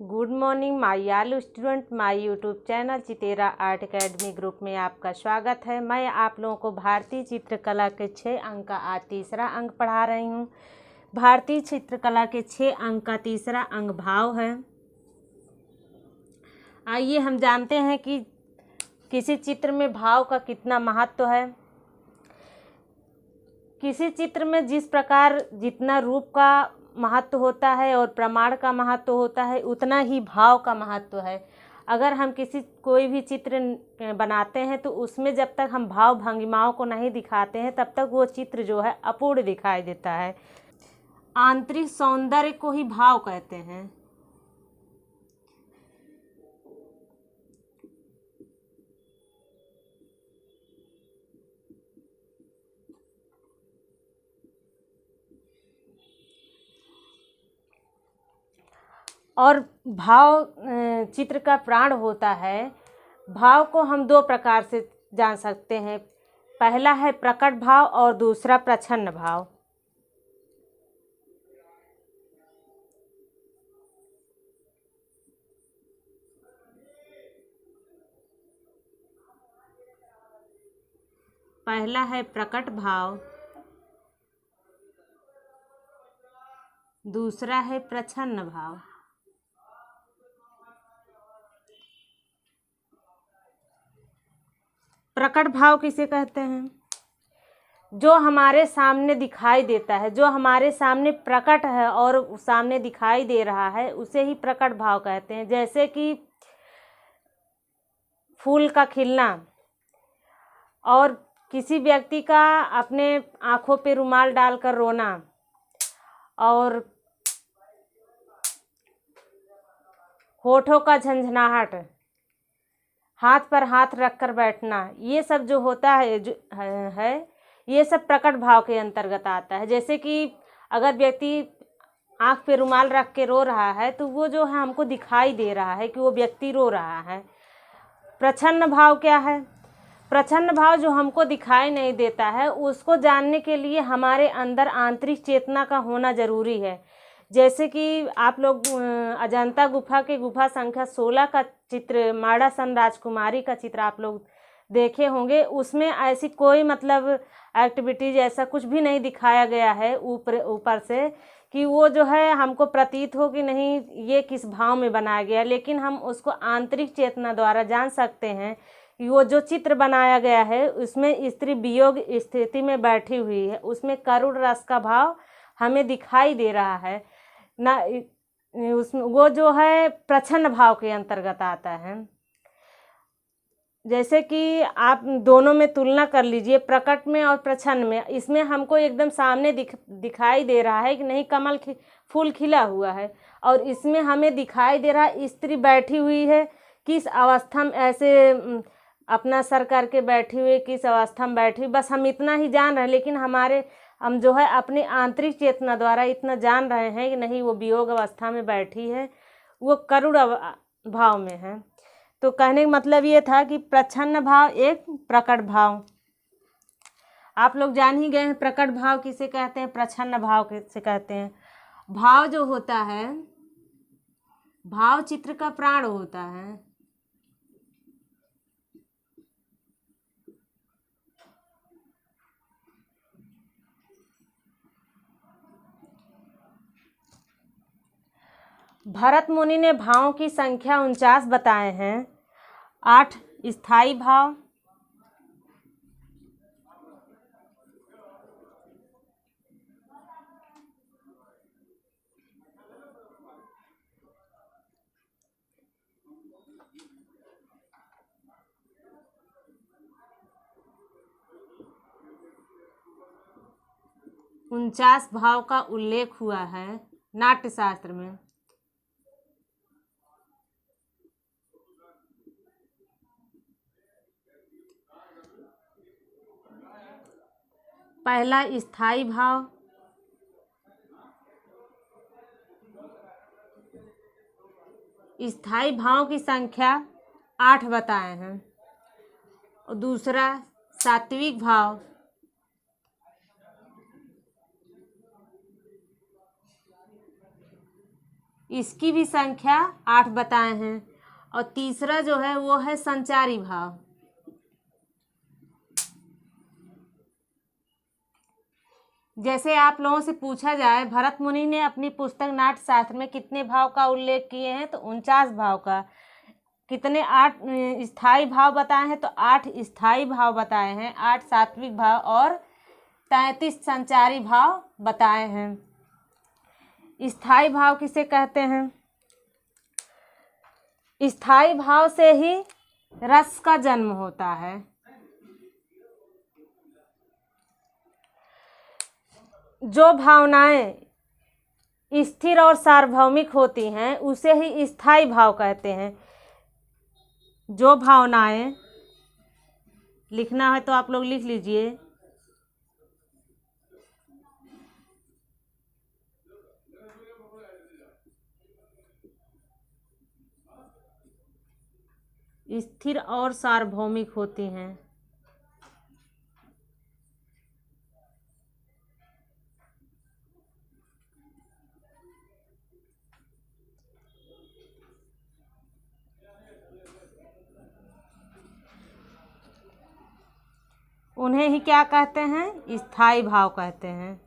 Good morning my all student. My YouTube channel Chitera art academy group में आपका स्वागत है। मैं आप लोगों को भारतीय चित्रकला के 6 अंक का आज तीसरा अंक पढ़ा रही हूँ। भारतीय चित्रकला के 6 अंक का तीसरा अंक भाव है। आइए हम जानते हैं कि किसी चित्र में भाव का कितना महत्व है। किसी चित्र में जिस प्रकार जितना रूप का महत्व होता है और प्रमाण का महत्व होता है, उतना ही भाव का महत्व है। अगर हम कोई भी चित्र बनाते हैं तो उसमें जब तक हम भाव भंगिमाओं को नहीं दिखाते हैं तब तक वो चित्र जो है अपूर्ण दिखाई देता है। आंतरिक सौंदर्य को ही भाव कहते हैं। और भाव चित्र का प्राण होता है। भाव को हम 2 प्रकार से जान सकते हैं। पहला है प्रकट भाव और दूसरा प्रच्छन्न भाव। पहला है प्रकट भाव, दूसरा है प्रच्छन्न भाव। प्रकट भाव किसे कहते हैं? जो हमारे सामने दिखाई देता है, जो हमारे सामने प्रकट है और सामने दिखाई दे रहा है, उसे ही प्रकट भाव कहते हैं। जैसे कि फूल का खिलना और किसी व्यक्ति का अपने आँखों पे रुमाल डालकर रोना और होठों का झंझनाहट, हाथ पर हाथ रखकर बैठना, ये सब जो होता है ये सब प्रकट भाव के अंतर्गत आता है। जैसे कि अगर व्यक्ति आँख पे रुमाल रख के रो रहा है तो वो जो है हमको दिखाई दे रहा है कि वो व्यक्ति रो रहा है। प्रच्छन्न भाव क्या है? प्रच्छन्न भाव जो हमको दिखाई नहीं देता है, उसको जानने के लिए हमारे अंदर आंतरिक चेतना का होना जरूरी है। जैसे कि आप लोग अजंता गुफा के गुफा संख्या 16 का चित्र, माड़ासन राजकुमारी का चित्र आप लोग देखे होंगे। उसमें ऐसी कोई मतलब एक्टिविटीज ऐसा कुछ भी नहीं दिखाया गया है ऊपर से कि वो जो है हमको प्रतीत हो कि नहीं ये किस भाव में बनाया गया। लेकिन हम उसको आंतरिक चेतना द्वारा जान सकते हैं कि वो जो चित्र बनाया गया है उसमें स्त्री वियोग स्थिति में बैठी हुई है, उसमें करुण रस का भाव हमें दिखाई दे रहा है ना। उसमें वो जो है प्रच्छन्न भाव के अंतर्गत आता है। जैसे कि आप दोनों में तुलना कर लीजिए, प्रकट में और प्रच्छन्न में। इसमें हमको एकदम सामने दिखाई दे रहा है कि नहीं कमल फूल खिला हुआ है, और इसमें हमें दिखाई दे रहा है स्त्री बैठी हुई है, किस अवस्था में ऐसे अपना सर करके बैठी हुई, किस अवस्था में बैठी हुई, बस हम इतना ही जान रहे हैं। लेकिन हम जो है अपनी आंतरिक चेतना द्वारा इतना जान रहे हैं कि नहीं वो वियोग अवस्था में बैठी है, वो करुण भाव में है। तो कहने का मतलब ये था कि प्रच्छन्न भाव एक प्रकट भाव। आप लोग जान ही गए हैं प्रकट भाव किसे कहते हैं, प्रच्छन्न भाव किसे कहते हैं। भाव जो होता है, भाव चित्र का प्राण होता है। भरत मुनि ने भावों की संख्या 49 बताए हैं। 8 स्थायी भाव, 49 भाव का उल्लेख हुआ है नाट्यशास्त्र में। पहला स्थायी भाव, स्थायी भाव की संख्या 8 बताए हैं। और दूसरा सात्विक भाव, इसकी भी संख्या 8 बताए हैं। और तीसरा जो है वो है संचारी भाव। जैसे आप लोगों से पूछा जाए भरत मुनि ने अपनी पुस्तक नाट्यशास्त्र में कितने भाव का उल्लेख किए हैं, तो 49 भाव का। कितने 8 स्थायी भाव बताए हैं, तो 8 स्थायी भाव बताए हैं, 8 सात्विक भाव और 33 संचारी भाव बताए हैं। स्थायी भाव किसे कहते हैं? स्थायी भाव से ही रस का जन्म होता है। जो भावनाएं स्थिर और सार्वभौमिक होती हैं उसे ही स्थायी भाव कहते हैं। जो भावनाएं, लिखना है तो आप लोग लिख लीजिए, स्थिर और सार्वभौमिक होती हैं उन्हें ही क्या कहते हैं? स्थायी भाव कहते हैं।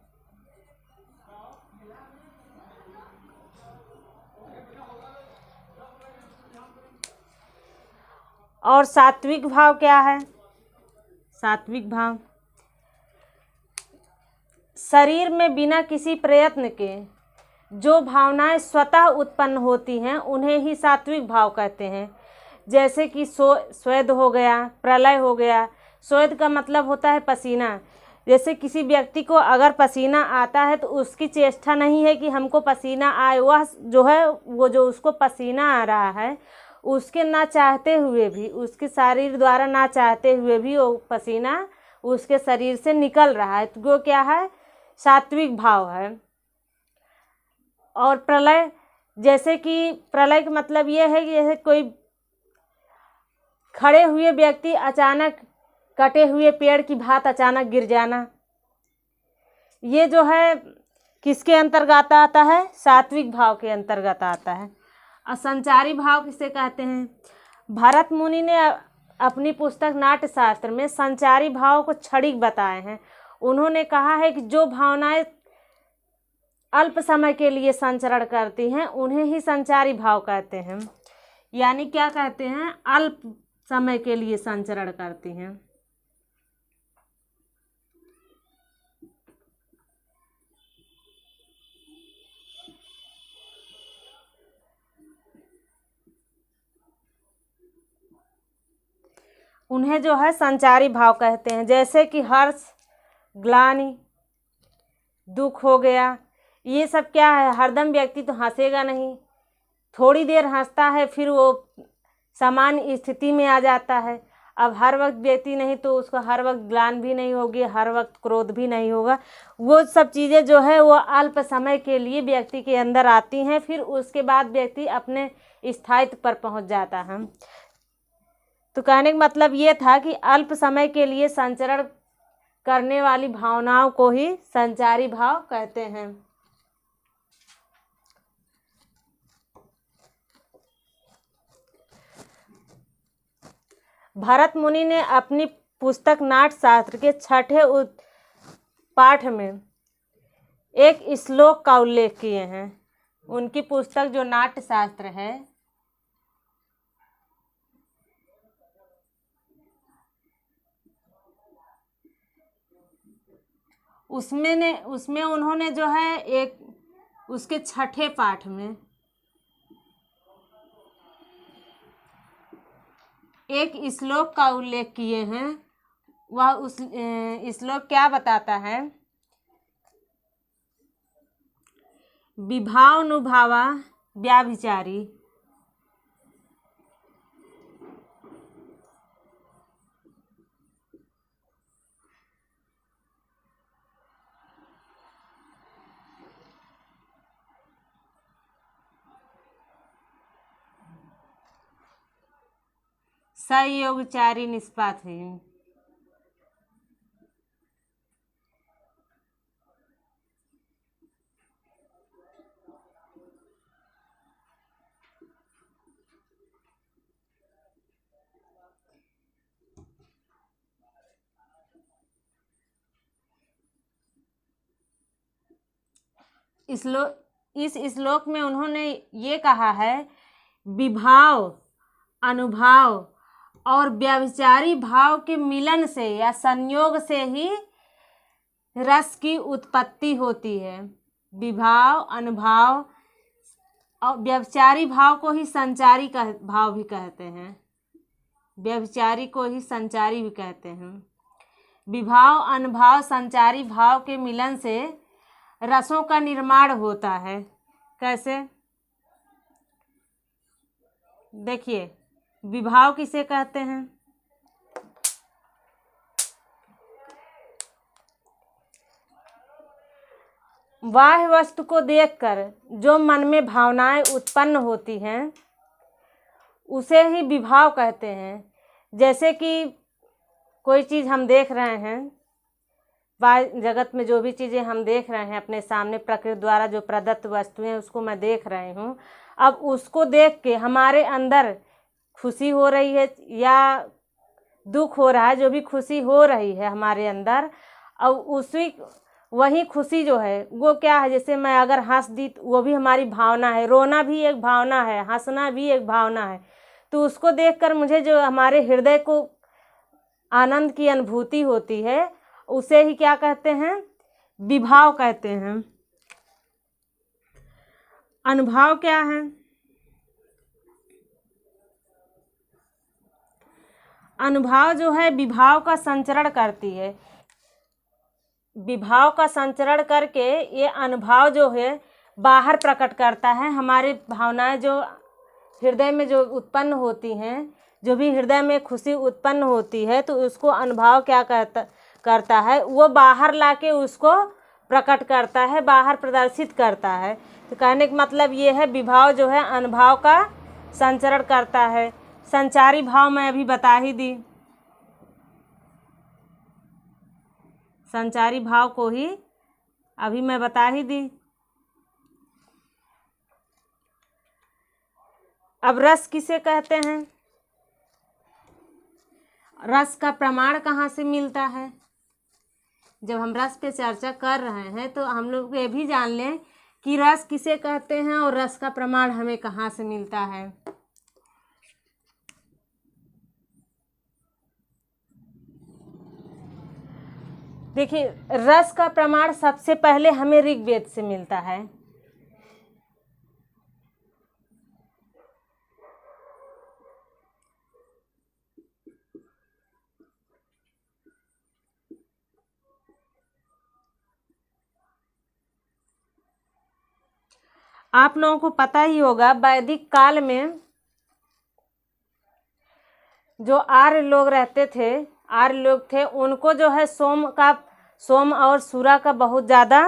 और सात्विक भाव क्या है? सात्विक भाव शरीर में बिना किसी प्रयत्न के जो भावनाएं स्वतः उत्पन्न होती हैं उन्हें ही सात्विक भाव कहते हैं। जैसे कि स्वेद हो गया, प्रलय हो गया। स्वेद का मतलब होता है पसीना। जैसे किसी व्यक्ति को अगर पसीना आता है तो उसकी चेष्टा नहीं है कि हमको पसीना आए, वह जो है वो जो उसको पसीना आ रहा है उसके ना चाहते हुए भी, उसके शरीर द्वारा ना चाहते हुए भी वो पसीना उसके शरीर से निकल रहा है, तो वो क्या है? सात्विक भाव है। और प्रलय, जैसे कि प्रलय का मतलब ये है कि जैसे कोई खड़े हुए व्यक्ति अचानक कटे हुए पेड़ की भांति अचानक गिर जाना, ये जो है किसके अंतर्गत आता है? सात्विक भाव के अंतर्गत आता है। और संचारी भाव किसे कहते हैं? भरत मुनि ने अपनी पुस्तक नाट्यशास्त्र में संचारी भाव को क्षणिक बताए हैं। उन्होंने कहा है कि जो भावनाएं अल्प समय के लिए संचरण करती हैं उन्हें ही संचारी भाव कहते हैं। यानी क्या कहते हैं? अल्प समय के लिए संचरण करती हैं। उन्हें जो है संचारी भाव कहते हैं। जैसे कि हर्ष, ग्लानि, दुख हो गया, ये सब क्या है? हरदम व्यक्ति तो हंसेगा नहीं, थोड़ी देर हंसता है फिर वो सामान्य स्थिति में आ जाता है। अब हर वक्त व्यक्ति नहीं तो उसको हर वक्त ग्लानि भी नहीं होगी, हर वक्त क्रोध भी नहीं होगा। वो सब चीज़ें जो है वो अल्प समय के लिए व्यक्ति के अंदर आती हैं, फिर उसके बाद व्यक्ति अपने स्थायित्व पर पहुंच जाता है। तो कहने का मतलब ये था कि अल्प समय के लिए संचरण करने वाली भावनाओं को ही संचारी भाव कहते हैं। भरत मुनि ने अपनी पुस्तक नाट्यशास्त्र के 6ठे पाठ में एक श्लोक का उल्लेख किए हैं। उनकी पुस्तक जो नाट्यशास्त्र है उसमें उन्होंने जो है एक उसके 6ठे पाठ में एक श्लोक का उल्लेख किए हैं। वह उस श्लोक क्या बताता है? विभावानुभावा व्याभिचारी। सयोगचारी निष्पात है। इस श्लोक में उन्होंने ये कहा है, विभाव, अनुभाव और व्यभिचारी भाव के मिलन से या संयोग से ही रस की उत्पत्ति होती है। विभाव, अनुभाव और व्यभिचारी भाव को ही संचारी का भाव भी कहते हैं। व्यभिचारी को ही संचारी भी कहते हैं। विभाव, अनुभाव, संचारी भाव के मिलन से रसों का निर्माण होता है। कैसे? देखिए, विभाव किसे कहते हैं? बाह्य वस्तु को देखकर जो मन में भावनाएं उत्पन्न होती हैं उसे ही विभाव कहते हैं। जैसे कि कोई चीज़ हम देख रहे हैं, बाह्य जगत में जो भी चीज़ें हम देख रहे हैं अपने सामने, प्रकृति द्वारा जो प्रदत्त वस्तुएं उसको मैं देख रही हूँ। अब उसको देख के हमारे अंदर खुशी हो रही है या दुख हो रहा है, जो भी खुशी हो रही है हमारे अंदर, अब वही खुशी जो है वो क्या है, जैसे मैं अगर हंस दी तो वो भी हमारी भावना है, रोना भी एक भावना है, हंसना भी एक भावना है। तो उसको देखकर मुझे जो हमारे हृदय को आनंद की अनुभूति होती है उसे ही क्या कहते हैं? विभाव कहते हैं। अनुभाव क्या है? अनुभाव जो है विभाव का संचरण करती है। विभाव का संचरण करके ये अनुभाव जो है बाहर प्रकट करता है। हमारी भावनाएं जो हृदय में जो उत्पन्न होती हैं, जो भी हृदय में खुशी उत्पन्न होती है, तो उसको अनुभाव क्या करता है? वो बाहर लाके उसको प्रकट करता है, बाहर प्रदर्शित करता है। तो कहने का मतलब ये है, विभाव जो है अनुभाव का संचरण करता है। संचारी भाव मैं अभी बता ही दी, संचारी भाव को ही अभी मैं बता ही दी। अब रस किसे कहते हैं? रस का प्रमाण कहाँ से मिलता है? जब हम रस पे चर्चा कर रहे हैं तो हम लोग ये भी जान लें कि रस किसे कहते हैं और रस का प्रमाण हमें कहाँ से मिलता है। देखिए, रस का प्रमाण सबसे पहले हमें ऋग्वेद से मिलता है। आप लोगों को पता ही होगा, वैदिक काल में जो आर्य लोग रहते थे, आर्य लोग थे, उनको जो है सोम और सूरा का बहुत ज़्यादा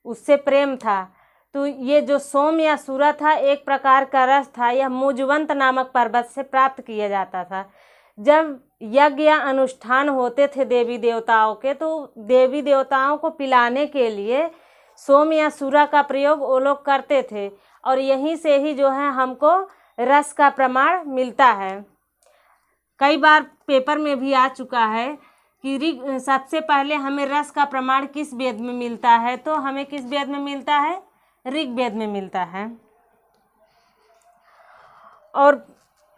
उससे प्रेम था। तो ये जो सोम या सूरा था एक प्रकार का रस था, यह मुजवंत नामक पर्वत से प्राप्त किया जाता था। जब यज्ञ या अनुष्ठान होते थे देवी देवताओं के, तो देवी देवताओं को पिलाने के लिए सोम या सूरा का प्रयोग वो लोग करते थे, और यहीं से ही जो है हमको रस का प्रमाण मिलता है। कई बार पेपर में भी आ चुका है कि सबसे पहले हमें रस का प्रमाण किस वेद में मिलता है, तो हमें किस वेद में मिलता है? ऋग्वेद में मिलता है। और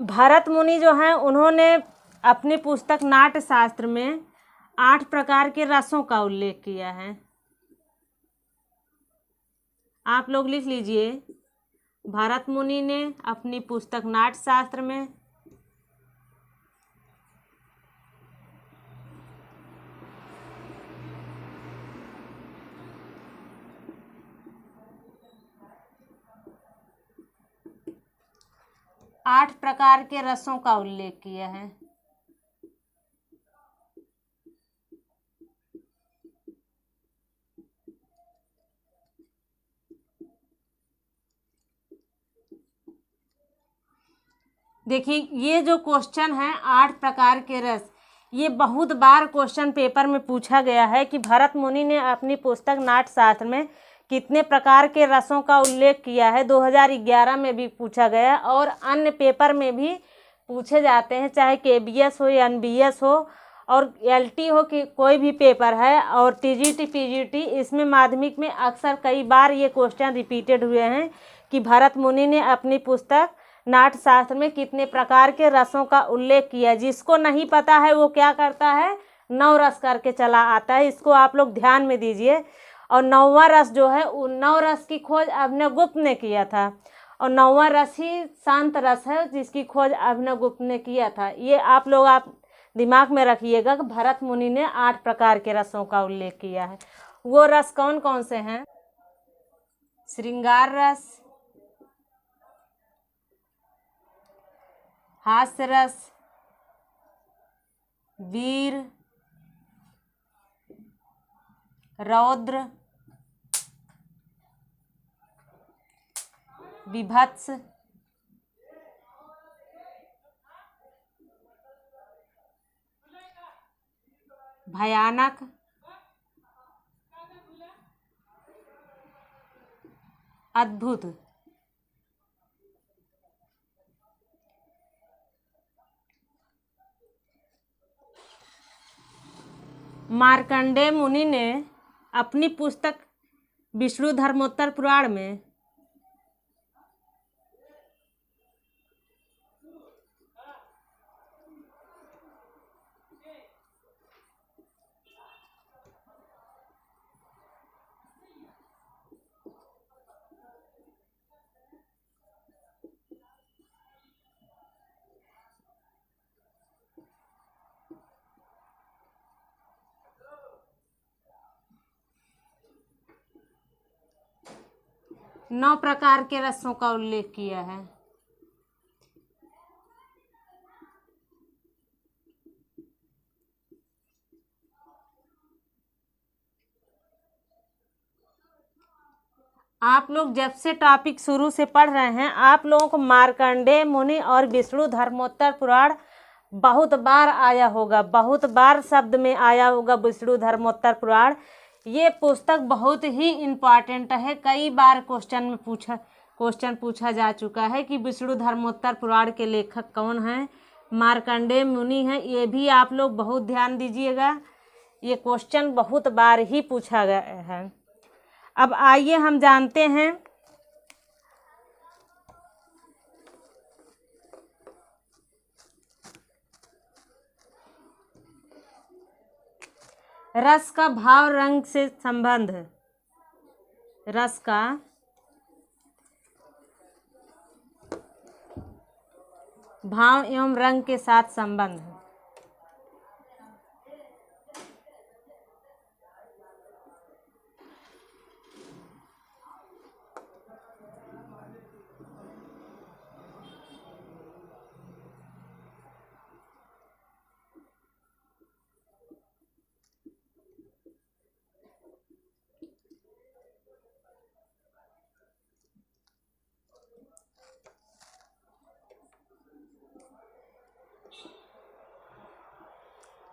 भरत मुनि जो हैं उन्होंने अपनी पुस्तक नाट्य शास्त्र में 8 प्रकार के रसों का उल्लेख किया है। आप लोग लिख लीजिए, भरत मुनि ने अपनी पुस्तक नाट्य शास्त्र में 8 प्रकार के रसों का उल्लेख किया है। देखिए, ये जो क्वेश्चन है 8 प्रकार के रस, ये बहुत बार क्वेश्चन पेपर में पूछा गया है कि भरत मुनि ने अपनी पुस्तक नाट्य शास्त्र में कितने प्रकार के रसों का उल्लेख किया है। 2011 में भी पूछा गया और अन्य पेपर में भी पूछे जाते हैं, चाहे KBS हो या NBS हो। और एलटी हो कि कोई भी पेपर है और टीजीटी पीजीटी, इसमें माध्यमिक में अक्सर कई बार ये क्वेश्चन रिपीटेड हुए हैं कि भरत मुनि ने अपनी पुस्तक नाट्यशास्त्र में कितने प्रकार के रसों का उल्लेख किया। जिसको नहीं पता है वो क्या करता है, 9 रस करके चला आता है। इसको आप लोग ध्यान में दीजिए। और 9वां रस जो है, 9 रस की खोज अभिनवगुप्त ने किया था और 9वां रस ही शांत रस है जिसकी खोज अभिनवगुप्त ने किया था। ये आप दिमाग में रखिएगा कि भरत मुनि ने 8 प्रकार के रसों का उल्लेख किया है। वो रस कौन कौन से हैं? श्रृंगार रस, हास्य रस, वीर, रौद्र, विभत्स, भयानक, अद्भुत। मार्कंडेय मुनि ने अपनी पुस्तक विष्णु धर्मोत्तर पुराण में नौ प्रकार के रसों का उल्लेख किया है। आप लोग जब से टॉपिक शुरू से पढ़ रहे हैं, आप लोगों को मार्कंडेय मुनि और विष्णु धर्मोत्तर पुराण बहुत बार आया होगा, बहुत बार शब्द में आया होगा विष्णु धर्मोत्तर पुराण। ये पुस्तक बहुत ही इम्पॉर्टेंट है। कई बार क्वेश्चन पूछा जा चुका है कि विष्णु धर्मोत्तर पुराण के लेखक कौन हैं। मार्कंडेय मुनि हैं। ये भी आप लोग बहुत ध्यान दीजिएगा, ये क्वेश्चन बहुत बार ही पूछा गया है। अब आइए हम जानते हैं रस का भाव रंग से संबंध। रस का भाव एवं रंग के साथ संबंध।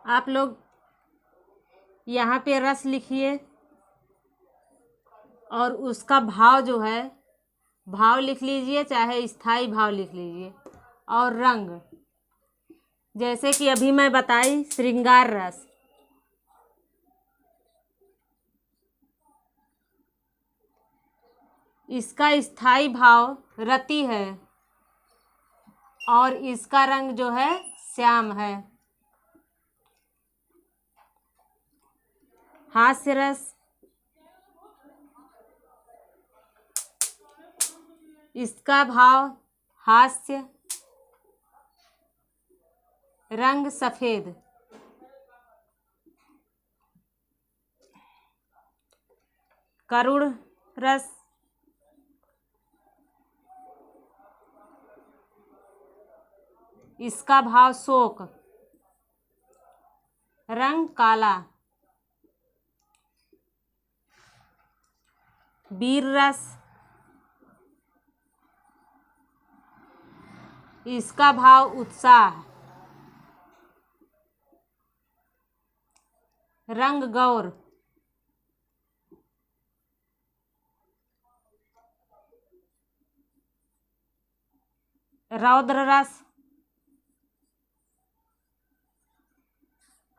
आप लोग यहाँ पे रस लिखिए और उसका भाव जो है, भाव लिख लीजिए, चाहे स्थाई भाव लिख लीजिए। और रंग, जैसे कि अभी मैं बताई श्रृंगार रस, इसका स्थाई भाव रति है और इसका रंग जो है श्याम है। हास्य रस, इसका भाव हास्य, रंग सफेद। करुण रस, इसका भाव शोक, रंग काला। वीर रस, इसका भाव उत्साह, रंग गौर। रौद्र रस,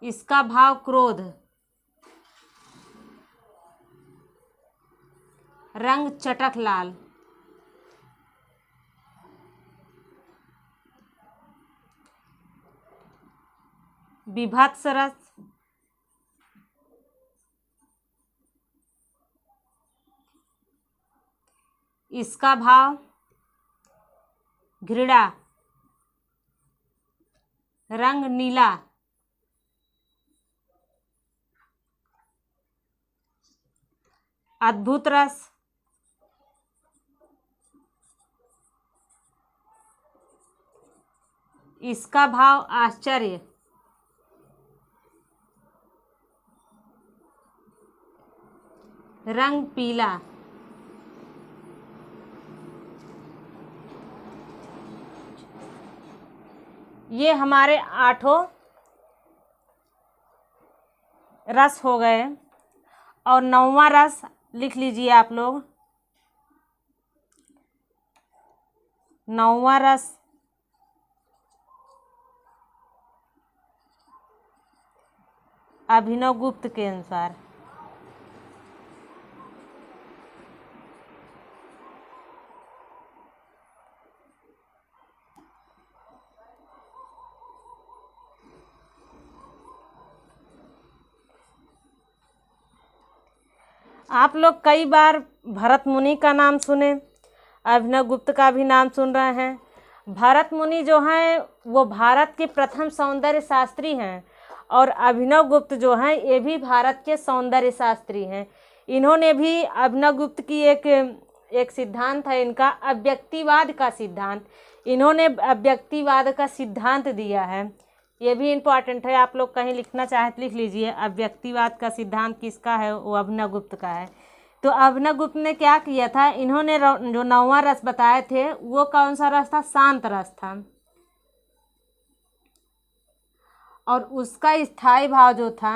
इसका भाव क्रोध। रंग चटक लाल। बीभत्स रस। इसका भाव घृणा। रंग नीला। अद्भुत रस। इसका भाव आश्चर्य। रंग पीला। ये हमारे 8 रस हो गए। और 9वां रस लिख लीजिए आप लोग। 9वां रस अभिनवगुप्त के अनुसार। आप लोग कई बार भरत मुनि का नाम सुने, अभिनवगुप्त का भी नाम सुन रहे हैं। भरत मुनि जो हैं वो भारत के प्रथम सौंदर्य शास्त्री हैं और अभिनवगुप्त जो हैं ये भी भारत के सौंदर्य शास्त्री हैं। इन्होंने भी अभिनवगुप्त की एक सिद्धांत है इनका अव्यक्तिवाद का सिद्धांत। इन्होंने अव्यक्तिवाद का सिद्धांत दिया है। ये भी इम्पॉर्टेंट है, आप लोग कहीं लिखना चाहे तो लिख लीजिए। अव्यक्तिवाद का सिद्धांत किसका है? वो अभिनवगुप्त का है। तो अभिनवगुप्त ने क्या किया था, इन्होंने जो 9वां रस बताए थे वो कौन सा रस था? शांत रस था। और उसका स्थायी भाव जो था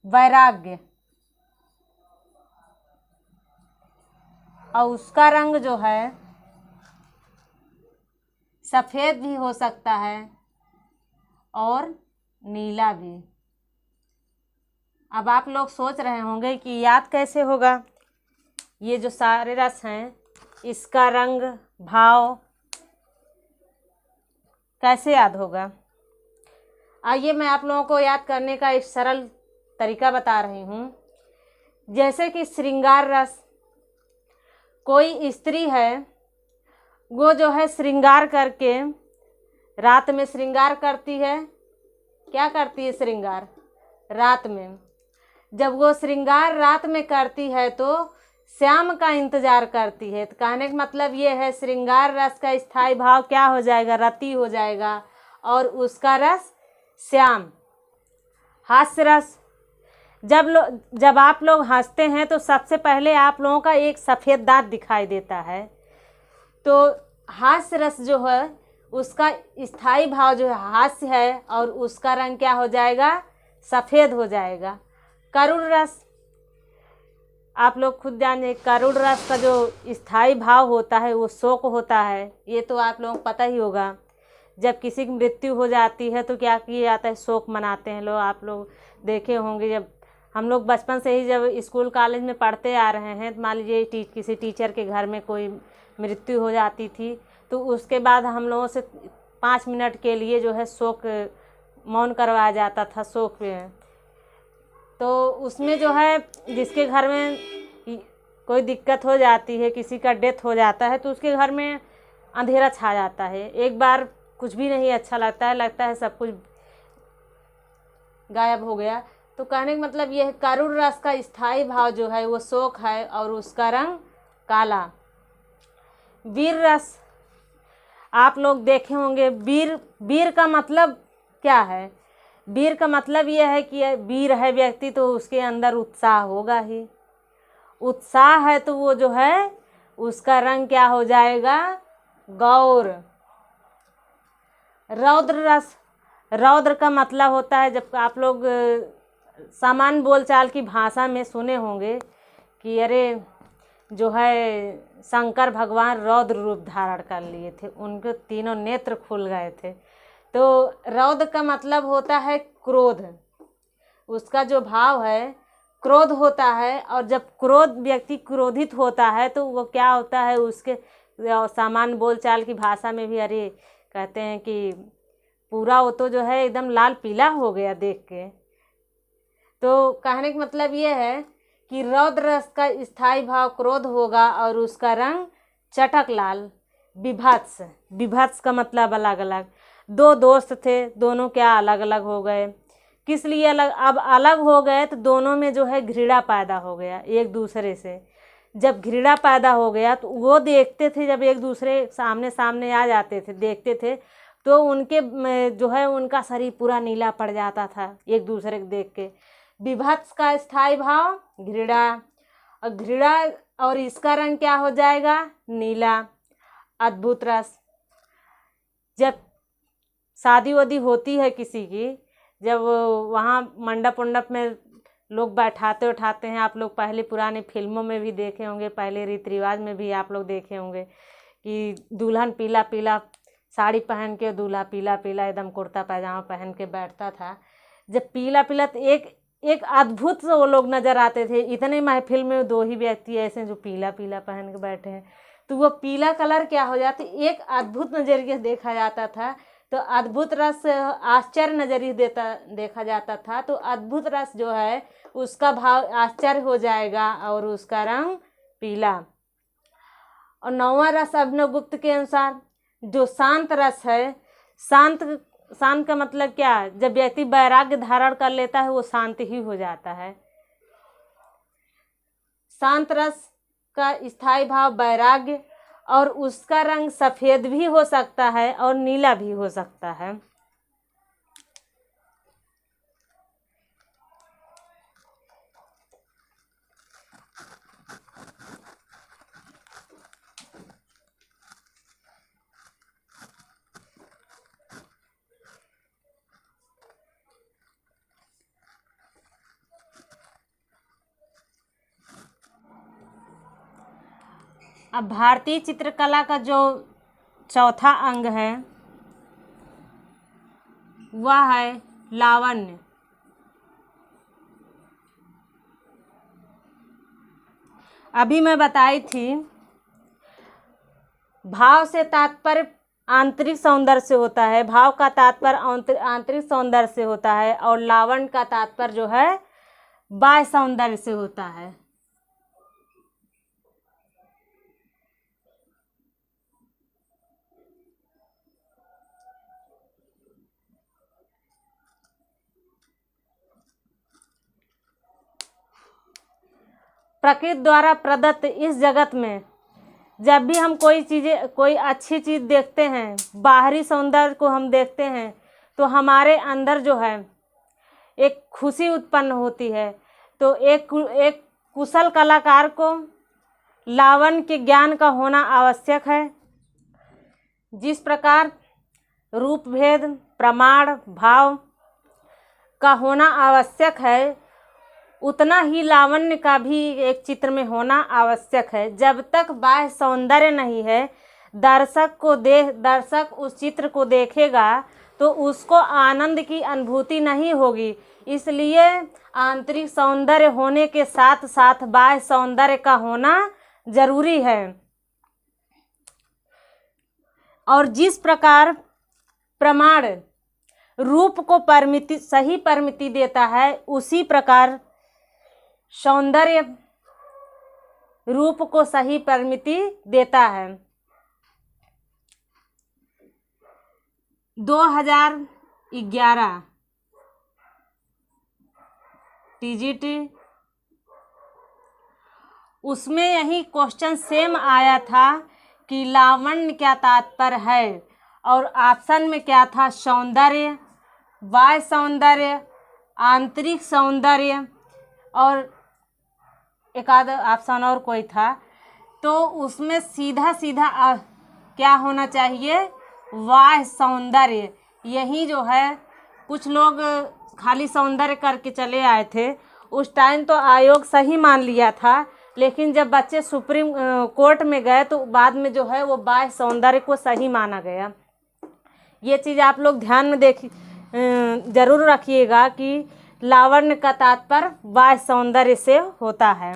वैराग्य। और उसका रंग जो है सफ़ेद भी हो सकता है और नीला भी। अब आप लोग सोच रहे होंगे कि याद कैसे होगा। ये जो सारे रस हैं इसका रंग भाव कैसे याद होगा? आइए मैं आप लोगों को याद करने का एक सरल तरीका बता रही हूँ। जैसे कि श्रृंगार रस, कोई स्त्री है वो जो है श्रृंगार करके रात में श्रृंगार करती है। क्या करती है? श्रृंगार रात में। जब वो श्रृंगार रात में करती है तो श्याम का इंतजार करती है। तो कहने का मतलब ये है श्रृंगार रस का स्थायी भाव क्या हो जाएगा? रति हो जाएगा और उसका रस श्याम। हास्य रस, जब आप लोग हंसते हैं तो सबसे पहले आप लोगों का एक सफ़ेद दांत दिखाई देता है। तो हास्य रस जो है उसका स्थायी भाव जो है हास्य है और उसका रंग क्या हो जाएगा? सफ़ेद हो जाएगा। करुण रस, आप लोग खुद जानिए, करुण रस का जो स्थायी भाव होता है वो शोक होता है। ये तो आप लोगों को पता ही होगा। जब किसी की मृत्यु हो जाती है तो क्या किया जाता है? शोक मनाते हैं लोग। आप लोग देखे होंगे, जब हम लोग बचपन से ही जब स्कूल कॉलेज में पढ़ते आ रहे हैं तो मान लीजिए किसी टीचर के घर में कोई मृत्यु हो जाती थी तो उसके बाद हम लोगों से 5 मिनट के लिए जो है शोक मौन करवाया जाता था। शोक में तो उसमें जो है जिसके घर में कोई दिक्कत हो जाती है, किसी का डेथ हो जाता है तो उसके घर में अंधेरा छा जाता है। एक बार कुछ भी नहीं अच्छा लगता है सब कुछ गायब हो गया। तो कहने का मतलब ये है करुण रस का स्थायी भाव जो है वो शोक है और उसका रंग काला। वीर रस, आप लोग देखे होंगे। वीर का मतलब क्या है? वीर का मतलब ये है कि वीर है व्यक्ति तो उसके अंदर उत्साह होगा ही। उत्साह है तो वो जो है उसका रंग क्या हो जाएगा? गौर। रौद्र रस, रौद्र का मतलब होता है, जब आप लोग सामान्य बोलचाल की भाषा में सुने होंगे कि अरे जो है शंकर भगवान रौद्र रूप धारण कर लिए थे, उनके तीनों नेत्र खुल गए थे। तो रौद्र का मतलब होता है क्रोध, उसका जो भाव है क्रोध होता है। और जब व्यक्ति क्रोधित होता है तो वो क्या होता है, उसके सामान्य बोलचाल की भाषा में भी अरे कहते हैं कि पूरा वो तो जो है एकदम लाल पीला हो गया देख के। तो कहने का मतलब ये है कि रौद्र रस का स्थायी भाव क्रोध होगा और उसका रंग चटक लाल। विभत्स का मतलब अलग अलग। दो दोस्त थे, दोनों क्या अलग अलग हो गए, किस लिए अलग? अब अलग हो गए तो दोनों में जो है घृणा पैदा हो गया एक दूसरे से। जब घृणा पैदा हो गया तो वो देखते थे, जब एक दूसरे सामने सामने आ जाते थे देखते थे तो उनके जो है उनका शरीर पूरा नीला पड़ जाता था एक दूसरे को देख के। विभत्स का स्थायी भाव घृणा, और घृणा और इसका रंग क्या हो जाएगा? नीला। अद्भुत रस, जब शादी वादी होती है किसी की, जब वहाँ मंडप उंडप में लोग बैठाते उठाते हैं, आप लोग पहले पुरानी फिल्मों में भी देखे होंगे, पहले रीति रिवाज में भी आप लोग देखे होंगे कि दुल्हन पीला पीला साड़ी पहन के, दूल्हा पीला पीला एकदम कुर्ता पैजामा पहन के बैठता था। जब पीला पीला तो एक अद्भुत से वो लोग नज़र आते थे। इतने महफिल में दो ही व्यक्ति ऐसे जो पीला पीला पहन के बैठे हैं, तो वो पीला कलर क्या हो जाती, एक अद्भुत नज़रिए देखा जाता था। तो अद्भुत रस आश्चर्य नज़रिए देखा जाता था। तो अद्भुत रस जो है उसका भाव आश्चर्य हो जाएगा और उसका रंग पीला। और 9वां रस अभिनवगुप्त के अनुसार जो शांत रस है, शांत का मतलब क्या? जब व्यक्ति वैराग्य धारण कर लेता है वो शांत ही हो जाता है। शांत रस का स्थायी भाव वैराग्य, और उसका रंग सफ़ेद भी हो सकता है और नीला भी हो सकता है। अब भारतीय चित्रकला का जो चौथा अंग है वह है लावण्य। अभी मैं बताई थी भाव से तात्पर्य आंतरिक सौंदर्य से होता है, भाव का तात्पर्य आंतरिक सौंदर्य से होता है, और लावण्य का तात्पर्य जो है बाह्य सौंदर्य से होता है। प्रकृति द्वारा प्रदत्त इस जगत में जब भी हम कोई अच्छी चीज़ देखते हैं, बाहरी सौंदर्य को हम देखते हैं, तो हमारे अंदर जो है एक खुशी उत्पन्न होती है। तो एक कुशल कलाकार को लावण्य के ज्ञान का होना आवश्यक है। जिस प्रकार रूप भेद प्रमाण भाव का होना आवश्यक है, उतना ही लावण्य का भी एक चित्र में होना आवश्यक है। जब तक बाह्य सौंदर्य नहीं है, दर्शक उस चित्र को देखेगा तो उसको आनंद की अनुभूति नहीं होगी। इसलिए आंतरिक सौंदर्य होने के साथ साथ बाह्य सौंदर्य का होना जरूरी है। और जिस प्रकार प्रमाण रूप को सही परिमिति देता है, उसी प्रकार सौंदर्य रूप को सही परिमिति देता है। 2011 टीजीटी उसमें यही क्वेश्चन सेम आया था कि लावण्य क्या तात्पर्य है, और ऑप्शन में क्या था? सौंदर्य, बाह्य सौंदर्य, आंतरिक सौंदर्य, और एक आध ऑप्शन और कोई था। तो उसमें सीधा क्या होना चाहिए? बाह्य सौंदर्य। यही जो है कुछ लोग खाली सौंदर्य करके चले आए थे। उस टाइम तो आयोग सही मान लिया था, लेकिन जब बच्चे सुप्रीम कोर्ट में गए तो बाद में जो है वो बाह्य सौंदर्य को सही माना गया। ये चीज़ आप लोग ध्यान में जरूर रखिएगा कि लावण्य का तात्पर्य बाह्य सौंदर्य से होता है।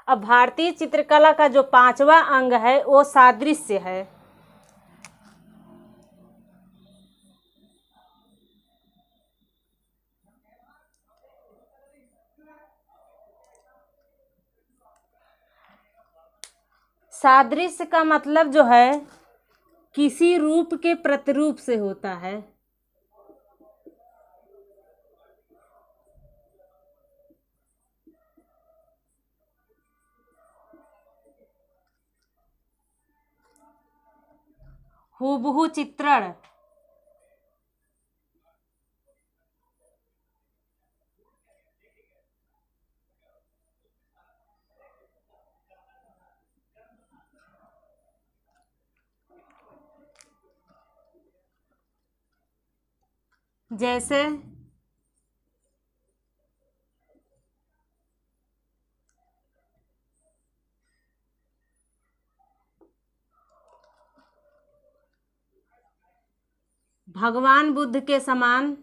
अब भारतीय चित्रकला का जो 5वां अंग है वो सादृश्य है। सादृश्य का मतलब जो है किसी रूप के प्रतिरूप से होता है। हूबहू चित्रण, जैसे भगवान बुद्ध के समान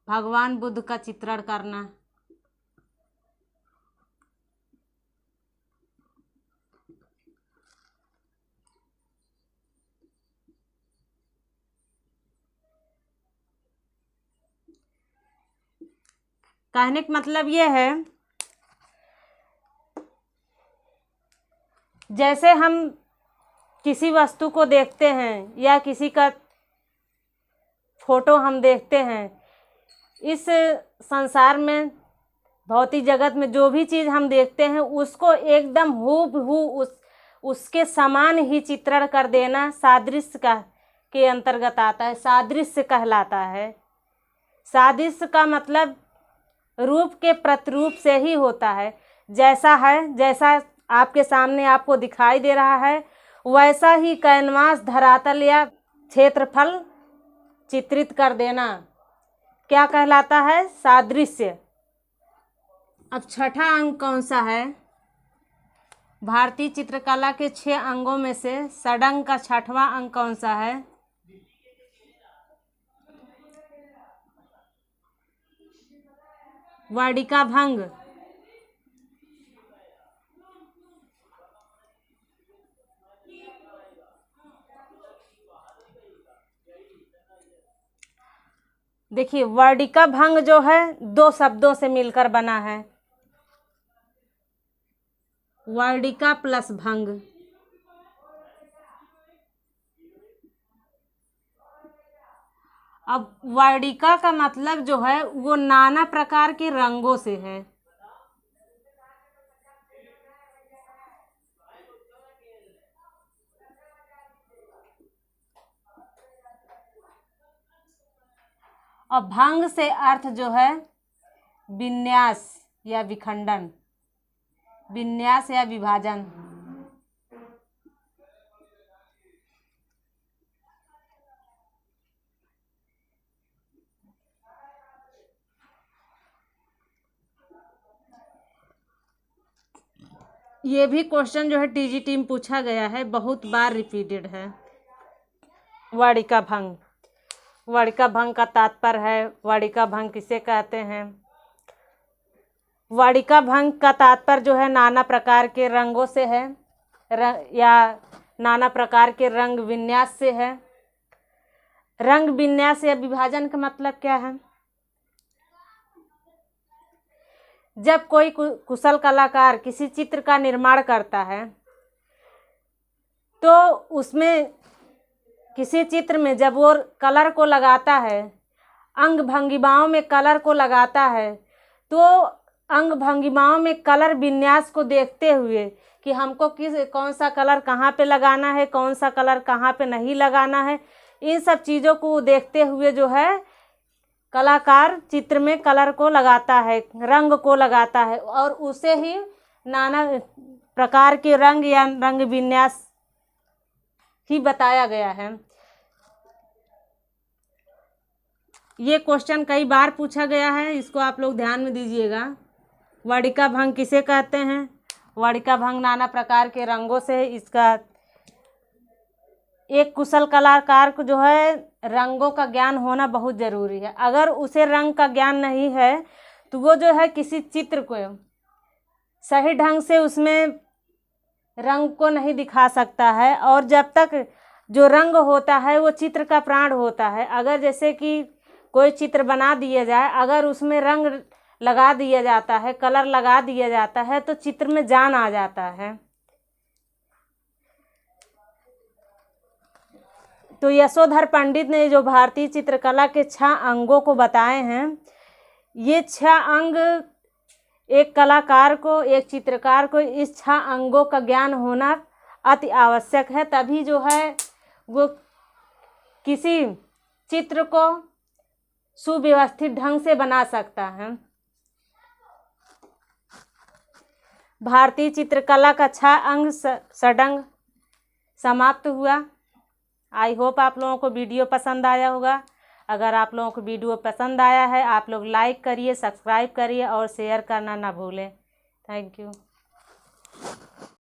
भगवान बुद्ध का चित्रण करना। कहने का मतलब ये है, जैसे हम किसी वस्तु को देखते हैं या किसी का फोटो हम देखते हैं, इस संसार में भौतिक जगत में जो भी चीज़ हम देखते हैं उसको एकदम हूबहू उसके समान ही चित्रण कर देना सादृश्य का के अंतर्गत आता है, सादृश्य कहलाता है। सादृश्य का मतलब रूप के प्रतिरूप से ही होता है। जैसा है, जैसा आपके सामने आपको दिखाई दे रहा है वैसा ही कैनवास, धरातल या क्षेत्रफल चित्रित कर देना क्या कहलाता है? सादृश्य। अब छठा अंग कौन सा है? भारतीय चित्रकला के 6 अंगों में से षडंग का 6वां अंग कौन सा है? वाडिका भंग। देखिए, वाडिका भंग जो है 2 शब्दों से मिलकर बना है, वाडिका प्लस भंग। अब वाडिका का मतलब जो है वो नाना प्रकार के रंगों से है। और भंग से अर्थ जो है विन्यास या विखंडन, विन्यास या विभाजन। ये भी क्वेश्चन जो है टीजीटी में पूछा गया है, बहुत बार रिपीटेड है। वाडिका भंग, वाडिका भंग का तात्पर्य है, वाडिका भंग किसे कहते हैं? वाडिका भंग का तात्पर्य जो है नाना प्रकार के रंगों से है या नाना प्रकार के रंग विन्यास से है। रंग विन्यास या विभाजन का मतलब क्या है? जब कोई कुशल कलाकार किसी चित्र का निर्माण करता है तो उसमें किसी चित्र में जब वो कलर को लगाता है, अंग भंगिमाओं में कलर को लगाता है, तो अंग भंगिमाओं में कलर विन्यास को देखते हुए कि हमको कौन सा कलर कहाँ पे लगाना है, कौन सा कलर कहाँ पे नहीं लगाना है, इन सब चीज़ों को देखते हुए जो है कलाकार चित्र में कलर को लगाता है, रंग को लगाता है, और उसे ही नाना प्रकार के रंग या रंग विन्यास ही बताया गया है। ये क्वेश्चन कई बार पूछा गया है, इसको आप लोग ध्यान में दीजिएगा। वाटिका भंग किसे कहते हैं? वाटिका भंग नाना प्रकार के रंगों से इसका एक कुशल कलाकार को जो है रंगों का ज्ञान होना बहुत ज़रूरी है। अगर उसे रंग का ज्ञान नहीं है तो वो जो है किसी चित्र को सही ढंग से उसमें रंग को नहीं दिखा सकता है। और जब तक जो रंग होता है वो चित्र का प्राण होता है। अगर जैसे कि कोई चित्र बना दिया जाए, अगर उसमें रंग लगा दिया जाता है, कलर लगा दिया जाता है, तो चित्र में जान आ जाता है। तो यशोधर पंडित ने जो भारतीय चित्रकला के 6 अंगों को बताए हैं, ये 6 अंग एक कलाकार को, एक चित्रकार को इस 6 अंगों का ज्ञान होना अति आवश्यक है। तभी जो है वो किसी चित्र को सुव्यवस्थित ढंग से बना सकता है। भारतीय चित्रकला का 6 अंग षडंग समाप्त हुआ। आई होप आप लोगों को वीडियो पसंद आया होगा। अगर आप लोगों को वीडियो पसंद आया है, आप लोग लाइक करिए, सब्सक्राइब करिए और शेयर करना ना भूलें। Thank you.